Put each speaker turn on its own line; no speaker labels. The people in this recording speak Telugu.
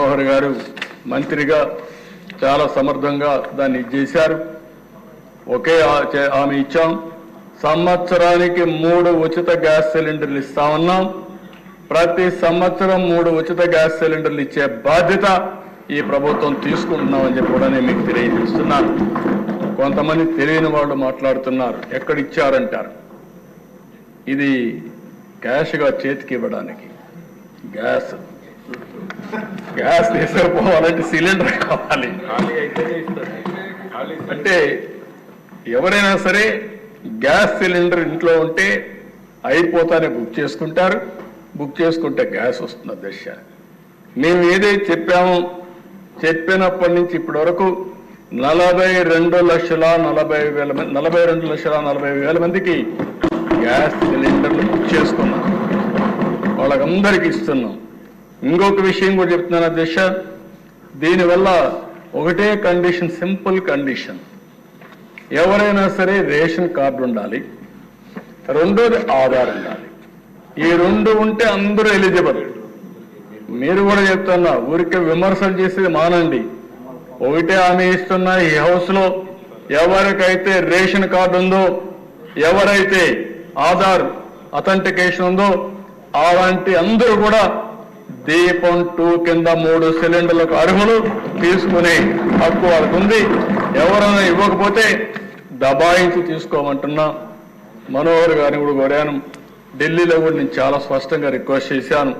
మనోహర్ గారు మంత్రిగా చాలా సమర్థంగా దాన్ని చేశారు. ఒకే హామీ ఇచ్చాం. సంవత్సరానికి 3 ఉచిత గ్యాస్ సిలిండర్లు ఇస్తా ఉన్నాం. ప్రతి సంవత్సరం 3 ఉచిత గ్యాస్ సిలిండర్లు ఇచ్చే బాధ్యత ఈ ప్రభుత్వం తీసుకుంటున్నామని చెప్పి కూడా నేను మీకు తెలియజేస్తున్నాను. కొంతమంది తెలియని వాళ్ళు మాట్లాడుతున్నారు, ఎక్కడిచ్చారంటారు. ఇది క్యాష్గా చేతికి ఇవ్వడానికి. గ్యాస్ తీసుకుపోవాలంటే సిలిండర్ కావాలి. అంటే ఎవరైనా సరే గ్యాస్ సిలిండర్ ఇంట్లో ఉంటే అయిపోతానే బుక్ చేసుకుంటారు. బుక్ చేసుకుంటే గ్యాస్ వస్తుంది. దశ మేము ఏదైతే చెప్పామో చెప్పినప్పటి నుంచి ఇప్పటి వరకు 42,40,000 మందికి గ్యాస్ సిలిండర్లు బుక్ చేసుకున్నాం. వాళ్ళకందరికీ ఇస్తున్నాం. ఇంకొక విషయం కూడా చెప్తున్నాను అధ్యక్ష, దీనివల్ల ఒకటే కండిషన్, సింపుల్ కండిషన్, ఎవరైనా సరే రేషన్ కార్డు ఉండాలి, రెండోది ఆధార్ ఉండాలి. ఈ 2 ఉంటే అందరూ ఎలిజిబుల్. మీరు కూడా చెప్తున్నా, ఊరికే విమర్శలు చేసేది మానండి. ఒకటే హామీ ఇస్తున్నా, ఈ హౌస్ లో ఎవరికైతే రేషన్ కార్డు ఉందో, ఎవరైతే ఆధార్ అథెంటికేషన్ ఉందో అలాంటి అందరూ కూడా దీపం 2 కింద 3 సిలిండర్లకు అర్హులు, తీసుకునే హక్కు వాళ్ళకు ఉంది. ఎవరైనా ఇవ్వకపోతే దబాయించి తీసుకోమంటున్నా. మనోహర్ గారిని కూడా కోరాను. ఢిల్లీలో కూడా నేను చాలా స్పష్టంగా రిక్వెస్ట్ చేశాను.